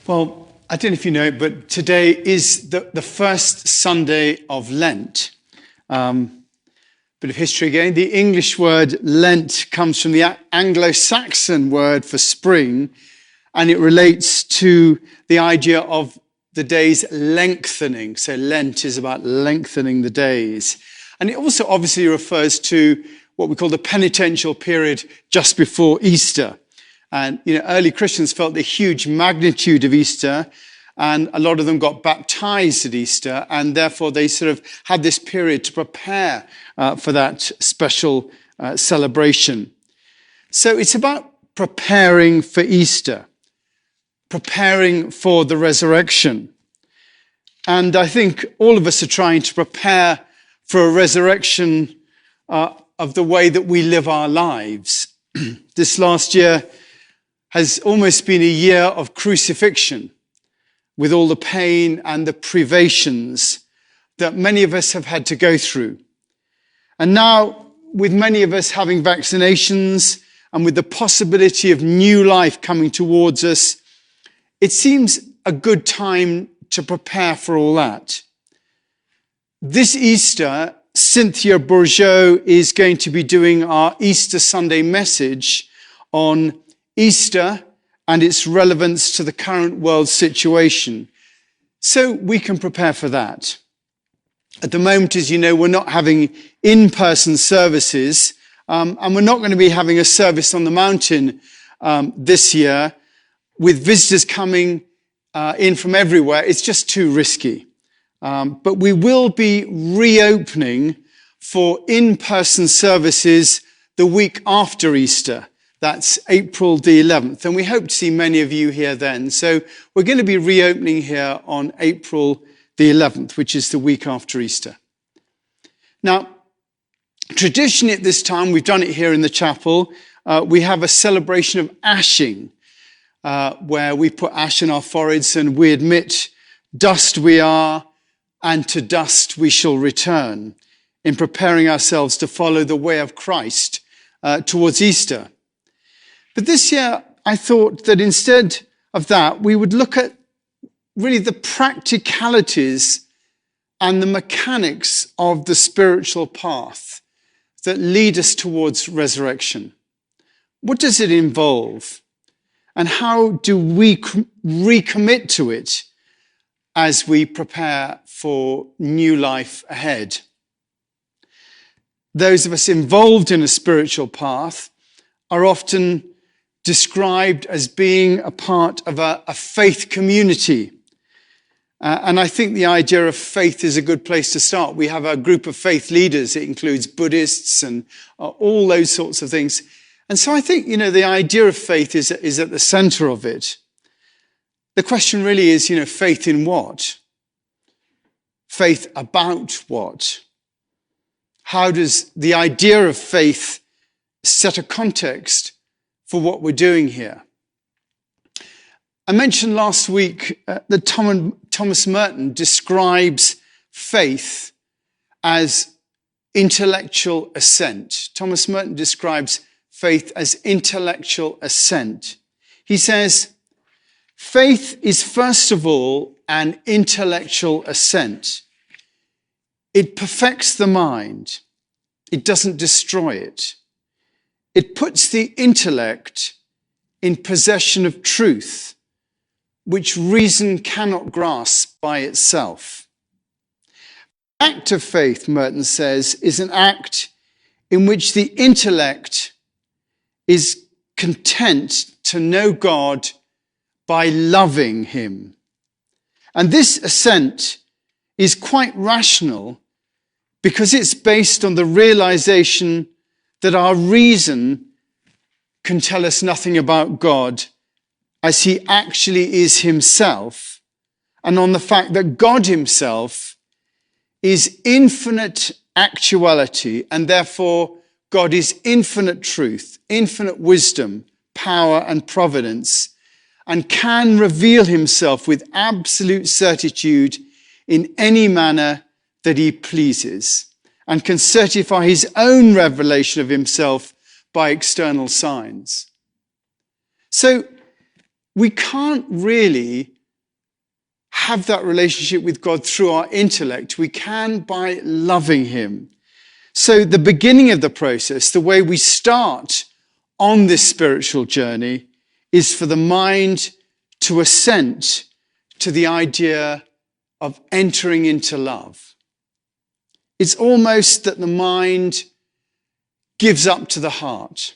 Well, I don't know if you know, but today is the first Sunday of Lent. Bit of history again. The English word Lent comes from the Anglo-Saxon word for spring, and it relates to the idea of the days lengthening. So Lent is about lengthening the days. And it also obviously refers to what we call the penitential period just before Easter. And, early Christians felt the huge magnitude of Easter, and a lot of them got baptized at Easter, and therefore they sort of had this period to prepare for that special celebration. So it's about preparing for Easter, preparing for the resurrection. And I think all of us are trying to prepare for a resurrection of the way that we live our lives. This last year has almost been a year of crucifixion, with all the pain and the privations that many of us have had to go through. And now, with many of us having vaccinations and with the possibility of new life coming towards us, it seems a good time to prepare for all that. This Easter, Cynthia Bourgeot is going to be doing our Easter Sunday message on Easter and its relevance to the current world situation. So we can prepare for that. At the moment, as you know, we're not having in-person services, and we're not going to be having a service on the mountain this year with visitors coming in from everywhere. It's just too risky. But we will be reopening for in-person services the week after Easter. That's April the 11th. And we hope to see many of you here then. So we're going to be reopening here on April the 11th, which is the week after Easter. Now, traditionally at this time, we've done it here in the chapel, we have a celebration of ashing, where we put ash in our foreheads and we admit, dust we are, and to dust we shall return, in preparing ourselves to follow the way of Christ towards Easter. But this year, I thought that instead of that, we would look at really the practicalities and the mechanics of the spiritual path that lead us towards resurrection. What does it involve? And how do we recommit to it as we prepare for new life ahead? Those of us involved in a spiritual path are often described as being a part of a faith community. And I think the idea of faith is a good place to start. We have a group of faith leaders. It includes Buddhists and all those sorts of things. And so I think, the idea of faith is at the center of it. The question really is, faith in what? Faith about what? How does the idea of faith set a context for what we're doing here? I mentioned last week that Thomas Merton describes faith as intellectual assent. Thomas Merton describes faith as intellectual assent. He says, faith is first of all an intellectual assent. It perfects the mind. It doesn't destroy it. It puts the intellect in possession of truth, which reason cannot grasp by itself. The act of faith, Merton says, is an act in which the intellect is content to know God by loving him. And this assent is quite rational because it's based on the realization that our reason can tell us nothing about God as he actually is himself, and on the fact that God himself is infinite actuality, and therefore God is infinite truth, infinite wisdom, power, and providence, and can reveal himself with absolute certitude in any manner that he pleases, and can certify his own revelation of himself by external signs. So we can't really have that relationship with God through our intellect. We can by loving him. So the beginning of the process, the way we start on this spiritual journey, is for the mind to assent to the idea of entering into love. It's almost that the mind gives up to the heart.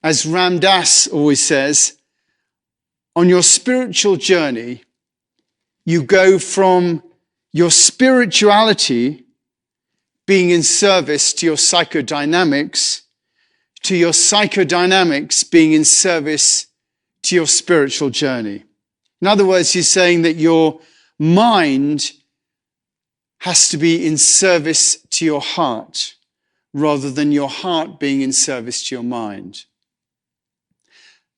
As Ram Dass always says, on your spiritual journey, you go from your spirituality being in service to your psychodynamics, to your psychodynamics being in service to your spiritual journey. In other words, he's saying that your mind has to be in service to your heart, rather than your heart being in service to your mind.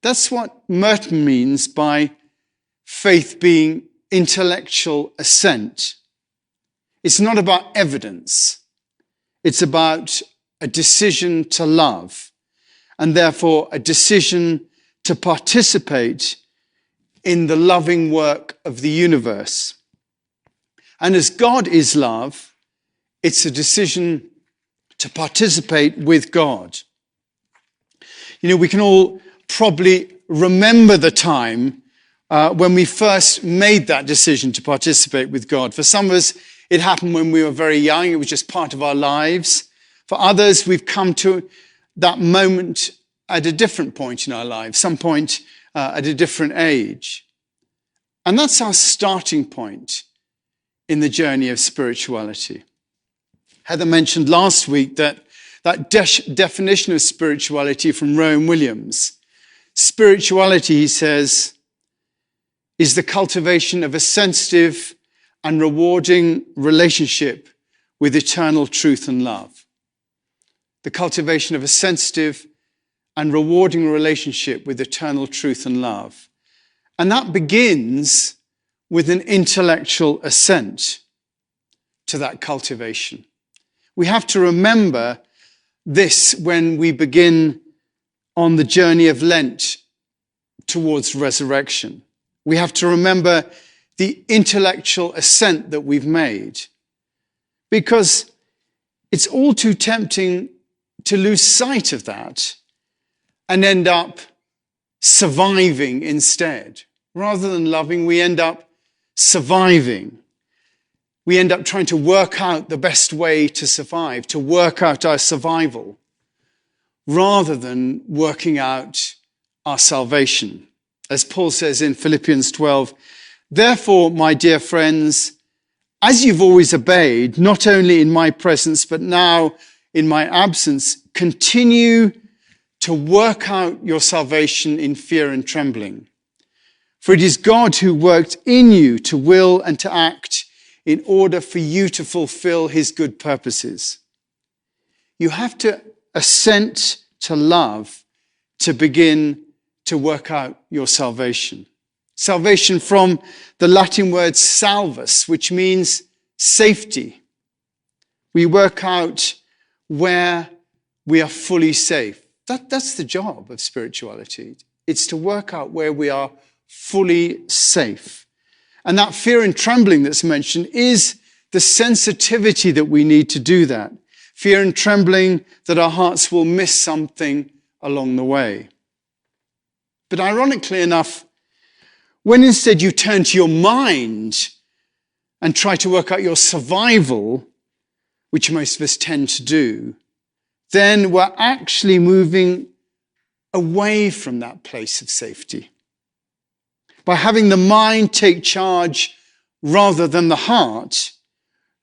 That's what Merton means by faith being intellectual assent. It's not about evidence. It's about a decision to love, and therefore a decision to participate in the loving work of the universe. And as God is love, it's a decision to participate with God. You know, we can all probably remember the time when we first made that decision to participate with God. For some of us, it happened when we were very young. It was just part of our lives. For others, we've come to that moment at a different point in our lives, some point at a different age. And that's our starting point in the journey of spirituality. Heather mentioned last week that definition of spirituality from Rowan Williams. Spirituality, he says, is the cultivation of a sensitive and rewarding relationship with eternal truth and love. The cultivation of a sensitive and rewarding relationship with eternal truth and love. And that begins with an intellectual assent to that cultivation. We have to remember this when we begin on the journey of Lent towards resurrection. We have to remember the intellectual assent that we've made, because it's all too tempting to lose sight of that and end up surviving instead. Rather than loving, we end up surviving. We end up trying to work out the best way to survive, to work out our survival, rather than working out our salvation. As Paul says in Philippians 12, therefore, my dear friends, as you've always obeyed, not only in my presence, but now in my absence, continue to work out your salvation in fear and trembling. For it is God who worked in you to will and to act in order for you to fulfill his good purposes. You have to assent to love to begin to work out your salvation. Salvation from the Latin word salvus, which means safety. We work out where we are fully safe. That's the job of spirituality. It's to work out where we are fully safe. And that fear and trembling that's mentioned is the sensitivity that we need to do that. Fear and trembling that our hearts will miss something along the way. But ironically enough, when instead you turn to your mind and try to work out your survival, which most of us tend to do, then we're actually moving away from that place of safety. By having the mind take charge rather than the heart,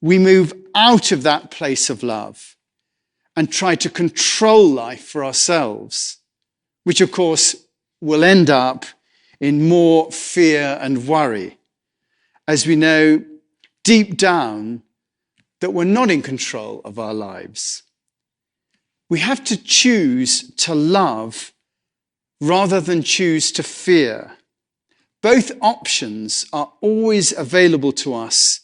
we move out of that place of love and try to control life for ourselves, which of course will end up in more fear and worry, as we know deep down that we're not in control of our lives. We have to choose to love rather than choose to fear. Both options are always available to us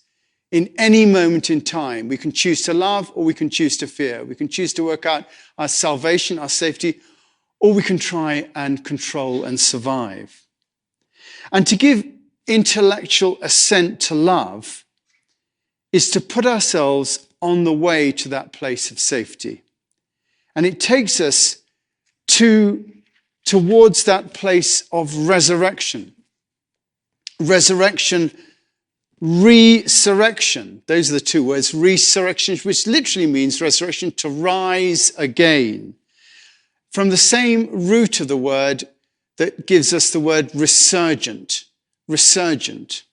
in any moment in time. We can choose to love or we can choose to fear. We can choose to work out our salvation, our safety, or we can try and control and survive. And to give intellectual assent to love is to put ourselves on the way to that place of safety. And it takes us towards that place of resurrection. Resurrection, resurrection. Those are the two words, resurrection, which literally means resurrection, to rise again. From the same root of the word that gives us the word resurgent. Resurgent.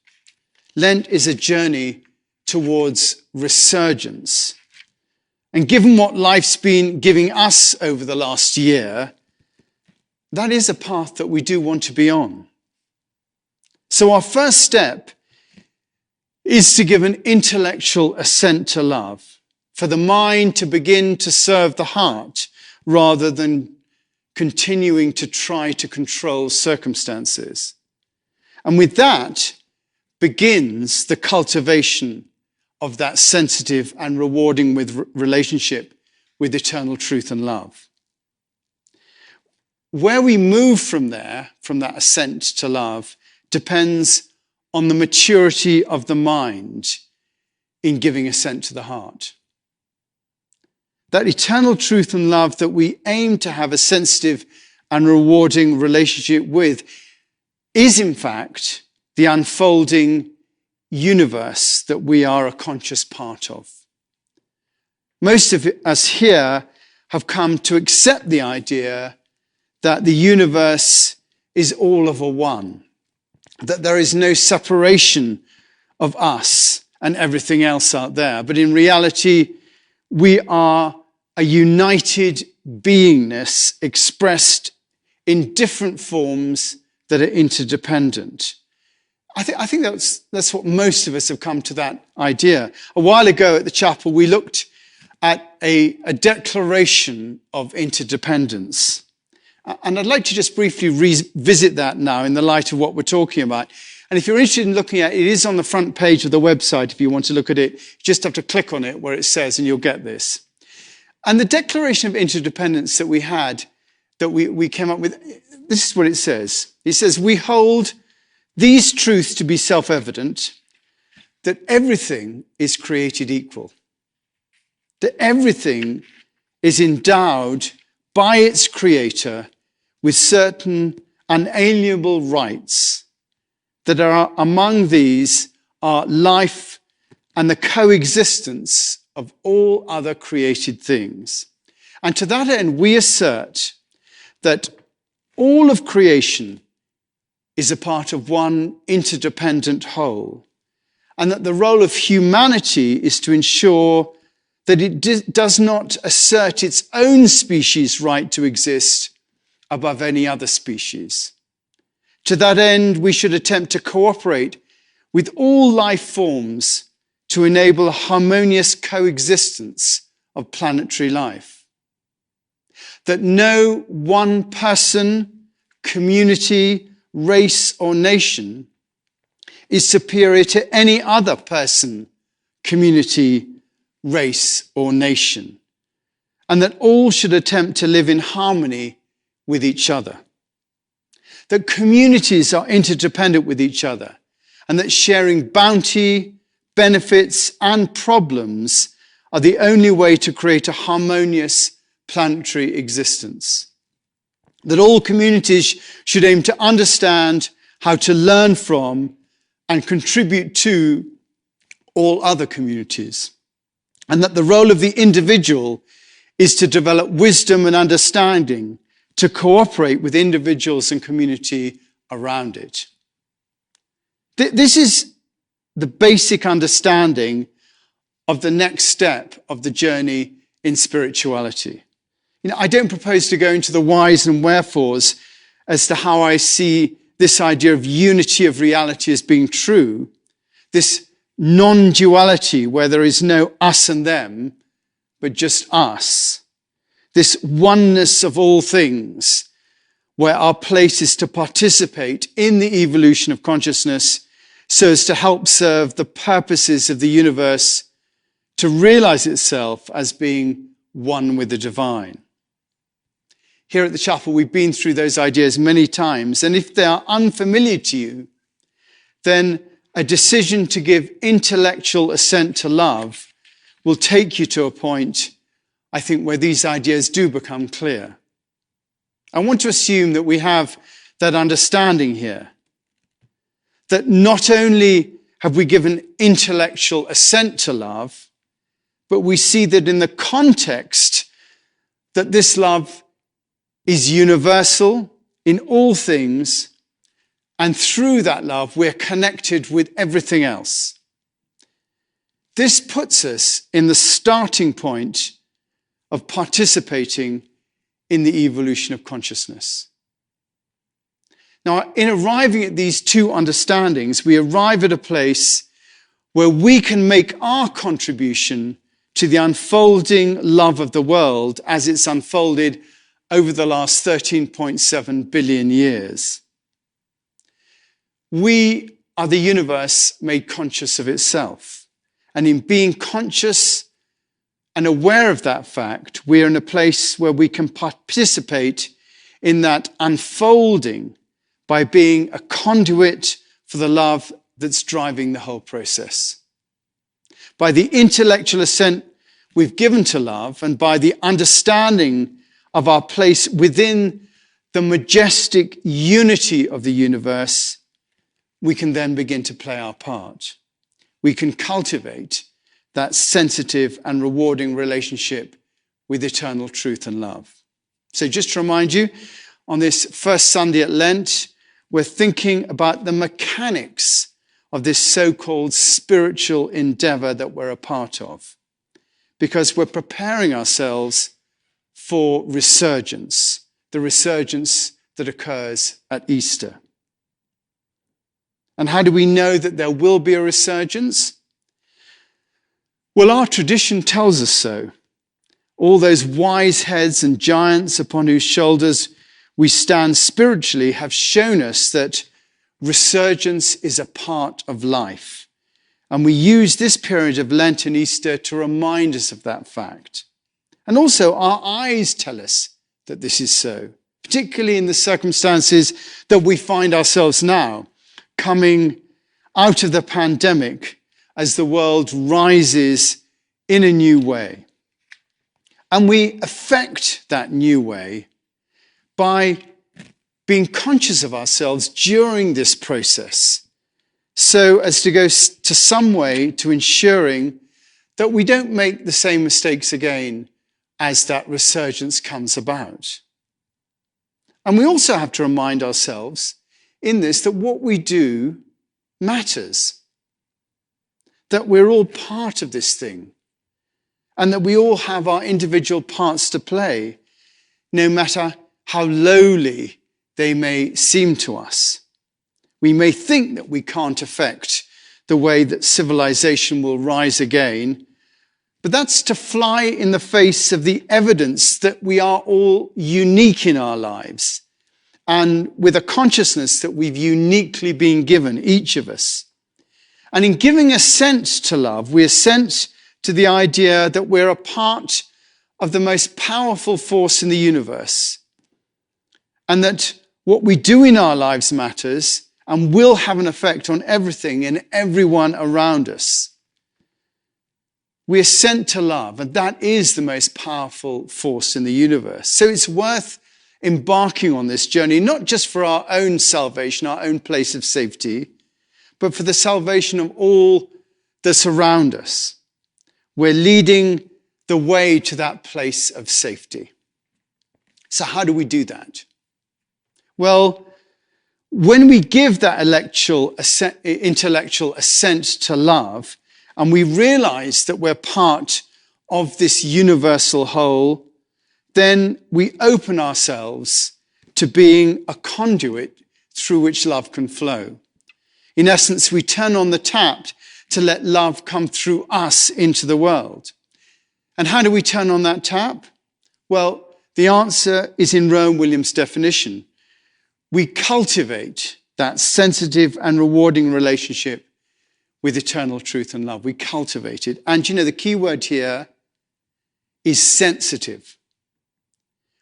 Lent is a journey towards resurgence. And given what life's been giving us over the last year, that is a path that we do want to be on. So our first step is to give an intellectual assent to love, for the mind to begin to serve the heart rather than continuing to try to control circumstances. And with that begins the cultivation of that sensitive and rewarding relationship with eternal truth and love. Where we move from there, from that assent to love, depends on the maturity of the mind in giving assent to the heart. That eternal truth and love that we aim to have a sensitive and rewarding relationship with is, in fact, the unfolding universe that we are a conscious part of. Most of us here have come to accept the idea that the universe is all of a one, that there is no separation of us and everything else out there. But in reality, we are a united beingness expressed in different forms that are interdependent. I think that's what most of us have come to that idea. A while ago at the chapel, we looked at a declaration of interdependence. And I'd like to just briefly revisit that now in the light of what we're talking about. And if you're interested in looking at it, it is on the front page of the website. If you want to look at it, you just have to click on it where it says, and you'll get this. And the declaration of interdependence that we had, that we came up with, this is what it says. It says, we hold these truths to be self-evident, that everything is created equal, that everything is endowed by its creator with certain unalienable rights, that are among these are life and the coexistence of all other created things. And to that end, we assert that all of creation is a part of one interdependent whole, and that the role of humanity is to ensure that it does not assert its own species' right to exist above any other species. To that end, we should attempt to cooperate with all life forms to enable a harmonious coexistence of planetary life. That no one person, community, race, or nation is superior to any other person, community, race, or nation, and that all should attempt to live in harmony with each other. That communities are interdependent with each other, and that sharing bounty, benefits, and problems are the only way to create a harmonious planetary existence. That all communities should aim to understand how to learn from and contribute to all other communities. And that the role of the individual is to develop wisdom and understanding to cooperate with individuals and community around it. This is the basic understanding of the next step of the journey in spirituality. I don't propose to go into the whys and wherefores as to how I see this idea of unity of reality as being true, this non-duality where there is no us and them, but just us, this oneness of all things where our place is to participate in the evolution of consciousness so as to help serve the purposes of the universe to realize itself as being one with the divine. Here at the chapel, we've been through those ideas many times, and if they are unfamiliar to you, then a decision to give intellectual assent to love will take you to a point, I think, where these ideas do become clear. I want to assume that we have that understanding here, that not only have we given intellectual assent to love, but we see that in the context that this love is universal in all things, and through that love we're connected with everything else. This puts us in the starting point of participating in the evolution of consciousness. Now, in arriving at these two understandings, we arrive at a place where we can make our contribution to the unfolding love of the world as it's unfolded over the last 13.7 billion years. We are the universe made conscious of itself. And in being conscious and aware of that fact, we are in a place where we can participate in that unfolding by being a conduit for the love that's driving the whole process. By the intellectual assent we've given to love, and by the understanding of our place within the majestic unity of the universe, we can then begin to play our part. We can cultivate that sensitive and rewarding relationship with eternal truth and love. So just to remind you, on this first Sunday at Lent, we're thinking about the mechanics of this so-called spiritual endeavor that we're a part of, because we're preparing ourselves for resurgence, the resurgence that occurs at Easter. And how do we know that there will be a resurgence? Well, our tradition tells us so. All those wise heads and giants upon whose shoulders we stand spiritually have shown us that resurgence is a part of life. And we use this period of Lent and Easter to remind us of that fact. And also our eyes tell us that this is so, particularly in the circumstances that we find ourselves now, coming out of the pandemic as the world rises in a new way. And we affect that new way by being conscious of ourselves during this process, so as to go to some way to ensuring that we don't make the same mistakes again as that resurgence comes about. And we also have to remind ourselves in this that what we do matters, that we're all part of this thing, and that we all have our individual parts to play, no matter how lowly they may seem to us. We may think that we can't affect the way that civilization will rise again, but that's to fly in the face of the evidence that we are all unique in our lives, and with a consciousness that we've uniquely been given, each of us. And in giving assent to love, we assent to the idea that we're a part of the most powerful force in the universe, and that what we do in our lives matters and will have an effect on everything and everyone around us. We assent to love, and that is the most powerful force in the universe. So it's worth embarking on this journey, not just for our own salvation, our own place of safety, but for the salvation of all that surround us. We're leading the way to that place of safety. So how do we do that? Well, when we give that intellectual assent to love, and we realize that we're part of this universal whole, then we open ourselves to being a conduit through which love can flow. In essence, we turn on the tap to let love come through us into the world. And how do we turn on that tap? Well, the answer is in Rowan Williams' definition. We cultivate that sensitive and rewarding relationship with eternal truth and love. We cultivate it. And the key word here is sensitive.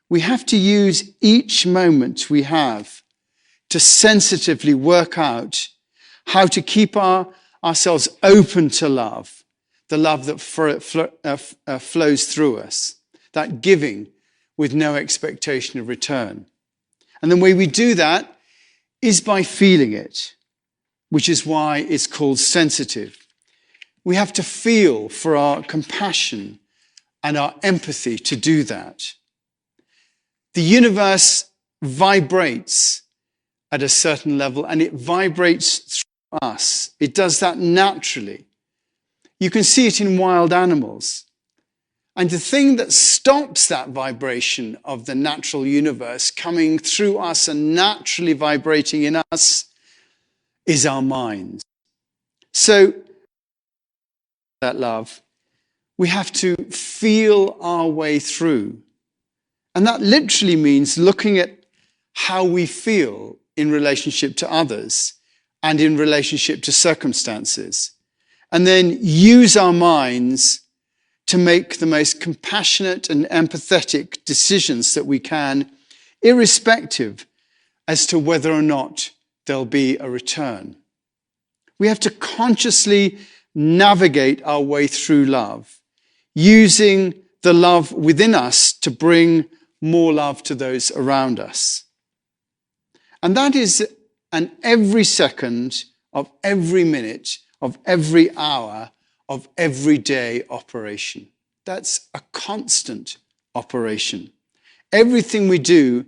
We have to use each moment we have to sensitively work out how to keep ourselves open to love, the love that flows through us, that giving with no expectation of return. And the way we do that is by feeling it, which is why it's called sensitive. We have to feel for our compassion and our empathy to do that. The universe vibrates at a certain level, and it vibrates through us. It does that naturally. You can see it in wild animals. And the thing that stops that vibration of the natural universe coming through us and naturally vibrating in us is our minds. So, that love, we have to feel our way through. And that literally means looking at how we feel in relationship to others and in relationship to circumstances. And then use our minds to make the most compassionate and empathetic decisions that we can, irrespective as to whether or not there'll be a return. We have to consciously navigate our way through love, using the love within us to bring more love to those around us. And that is an every second of every minute of every hour of everyday operation. That's a constant operation. Everything we do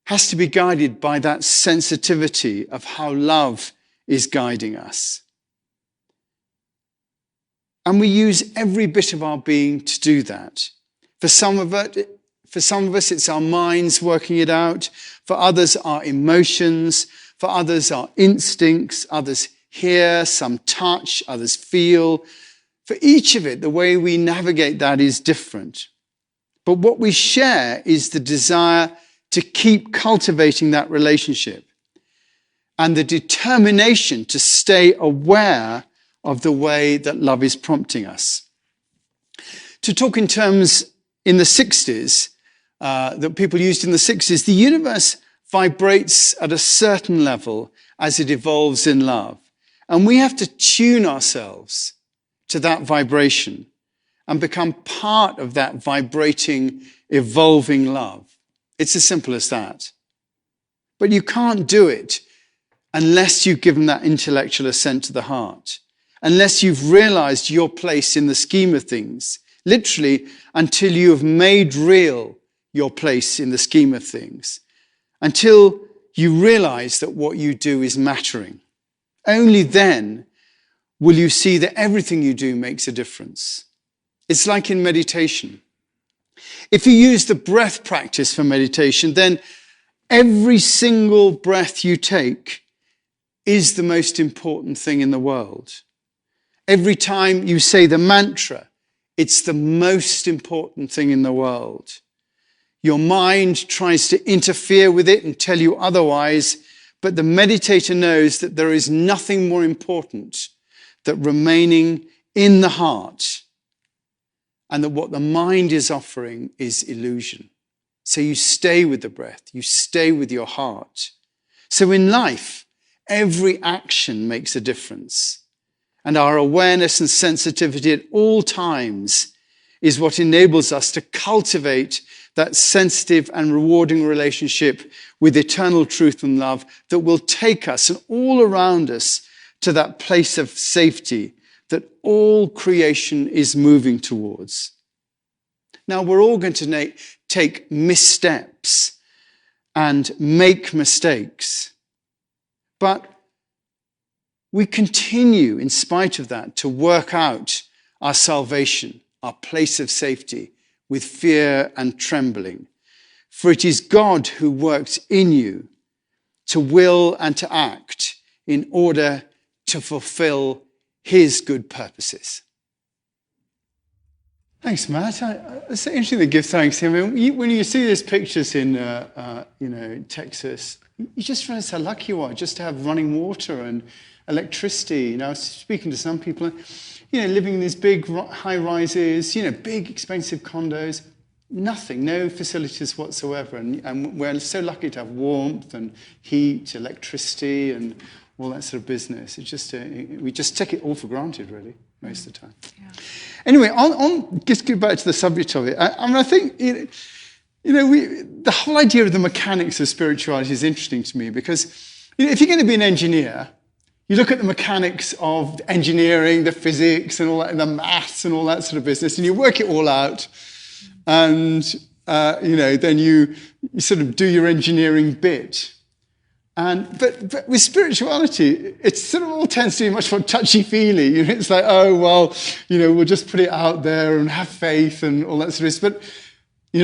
has to be guided by that sensitivity of how love is guiding us. And we use every bit of our being to do that. For some of us, it's our minds working it out. For others, our emotions. For others, our instincts. Others hear, some touch, others feel. For each of it, the way we navigate that is different. But what we share is the desire to keep cultivating that relationship and the determination to stay aware of the way that love is prompting us. To talk in terms in the 60s, that people used in the 60s, the universe vibrates at a certain level as it evolves in love. And we have to tune ourselves to that vibration and become part of that vibrating, evolving love. It's as simple as that. But you can't do it unless you've given that intellectual assent to the heart, unless you've realized your place in the scheme of things, literally until you have made real your place in the scheme of things, until you realize that what you do is mattering. Only then will you see that everything you do makes a difference. It's like in meditation. If you use the breath practice for meditation, then every single breath you take is the most important thing in the world. Every time you say the mantra, it's the most important thing in the world. Your mind tries to interfere with it and tell you otherwise, but the meditator knows that there is nothing more important than remaining in the heart, and that what the mind is offering is illusion. So you stay with the breath, you stay with your heart. So in life, every action makes a difference. And our awareness and sensitivity at all times is what enables us to cultivate that sensitive and rewarding relationship with eternal truth and love that will take us and all around us to that place of safety that all creation is moving towards. Now, we're all going to take missteps and make mistakes, but we continue, in spite of that, to work out our salvation, our place of safety, with fear and trembling. For it is God who works in you to will and to act in order to fulfill his good purposes. Thanks, Matt. It's interesting to give thanks. I mean, when you see these pictures in, Texas, you just realize how lucky you are just to have running water and electricity. I was speaking to some people, living in these big high rises, big expensive condos, nothing, no facilities whatsoever. And we're so lucky to have warmth and heat, electricity, and all that sort of business. It's just we just take it all for granted, really, most of the time. Yeah. Anyway, on just go back to the subject of it. I think the whole idea of the mechanics of spirituality is interesting to me because if you're going to be an engineer, you look at the mechanics of engineering, the physics and all that, and the maths and all that sort of business, and you work it all out, and then you sort of do your engineering bit. But with spirituality, it sort of all tends to be much more touchy-feely. It's like, oh, well, we'll just put it out there and have faith and all that sort of stuff. But,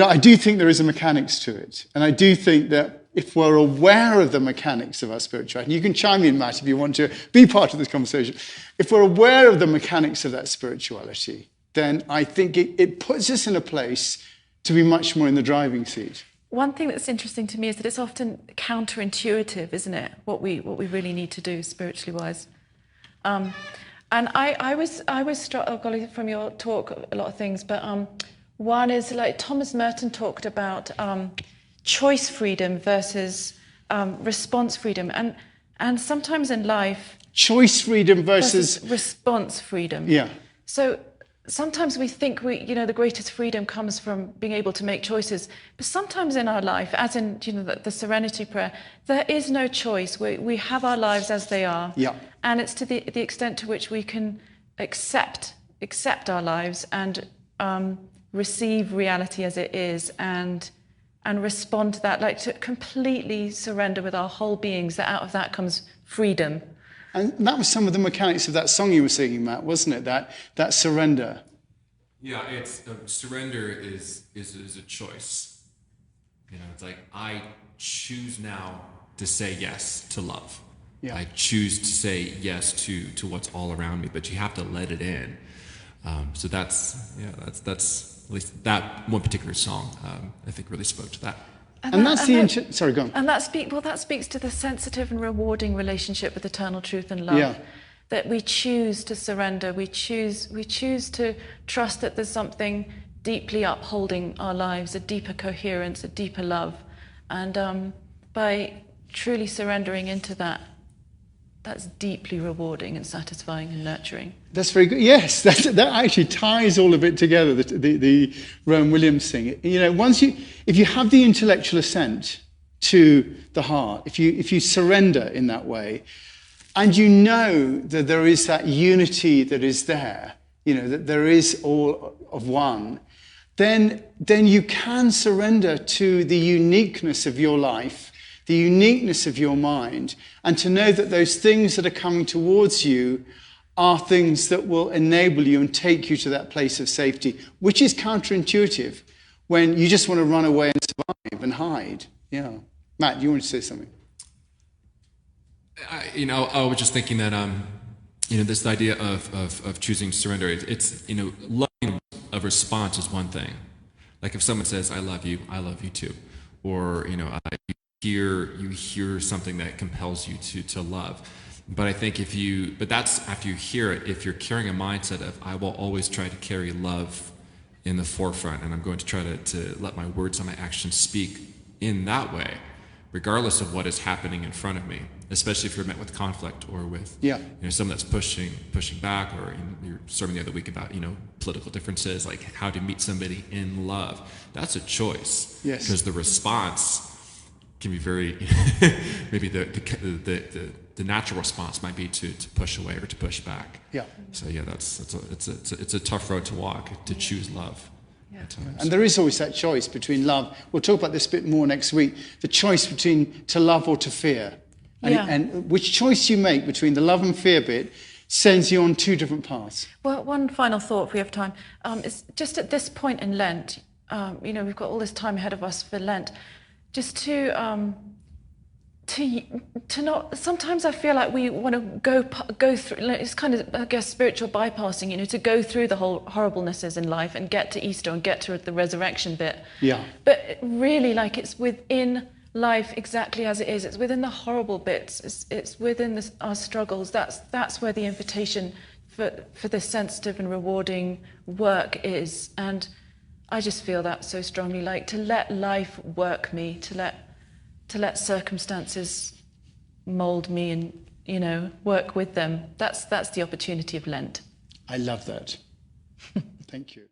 I do think there is a mechanics to it. And I do think that if we're aware of the mechanics of our spirituality, and you can chime in, Matt, if you want to be part of this conversation. If we're aware of the mechanics of that spirituality, then I think it puts us in a place to be much more in the driving seat. One thing that's interesting to me is that it's often counterintuitive, isn't it? What we really need to do spiritually wise. And I was struck, golly, from your talk, a lot of things, but one is like Thomas Merton talked about choice freedom versus response freedom, and sometimes in life, choice freedom versus response freedom. Yeah. So sometimes we think the greatest freedom comes from being able to make choices, but sometimes in our life, as in the Serenity Prayer, there is no choice. We have our lives as they are, yeah. And it's to the extent to which we can accept our lives and receive reality as it is, and respond to that, like to completely surrender with our whole beings. That out of that comes freedom. And that was some of the mechanics of that song you were singing, Matt, wasn't it? That surrender. Yeah, it's surrender is a choice. It's like I choose now to say yes to love. Yeah. I choose to say yes to what's all around me, but you have to let it in. So that's at least that one particular song I think really spoke to that. And that's sorry, go on. And that speaks to the sensitive and rewarding relationship with eternal truth and love. Yeah. That we choose to surrender. We choose to trust that there's something deeply upholding our lives, a deeper coherence, a deeper love, and by truly surrendering into that, that's deeply rewarding and satisfying and nurturing. That's very good. Yes, that actually ties all of it together. The Rowan Williams thing. If you have the intellectual assent to the heart, if you surrender in that way, and you know that there is that unity that is there, that there is all of one, then you can surrender to the uniqueness of your life, the uniqueness of your mind, and to know that those things that are coming towards you are things that will enable you and take you to that place of safety, which is counterintuitive when you just want to run away and survive and hide. Yeah. Matt, you want to say something? I was just thinking that, this idea of choosing surrender, it's loving a response is one thing. Like if someone says, I love you too. Or, you hear something that compels you to love. But I think but that's after you hear it. If you're carrying a mindset of, I will always try to carry love in the forefront, and I'm going to try to let my words and my actions speak in that way, regardless of what is happening in front of me, especially if you're met with conflict or with someone that's pushing back, or you were serving the other week about political differences, like how to meet somebody in love. That's a choice. Yes. Because the response can be very maybe the natural response might be to push away or to push back. Yeah. So yeah, it's a tough road to walk, to choose love. Yeah. At times. And there is always that choice between love. We'll talk about this a bit more next week. The choice between to love or to fear. And which choice you make between the love and fear bit sends you on two different paths. Well, one final thought, if we have time, is just at this point in Lent, we've got all this time ahead of us for Lent, just to not. Sometimes I feel like we want to go through. It's kind of, I guess, spiritual bypassing. To go through the whole horriblenesses in life and get to Easter and get to the resurrection bit. Yeah. But really, like, it's within life exactly as it is. It's within the horrible bits. It's within our struggles. That's where the invitation for this sensitive and rewarding work is. And I just feel that so strongly, like to let life work me, to let circumstances mold me and work with them. That's the opportunity of Lent. I love that. Thank you.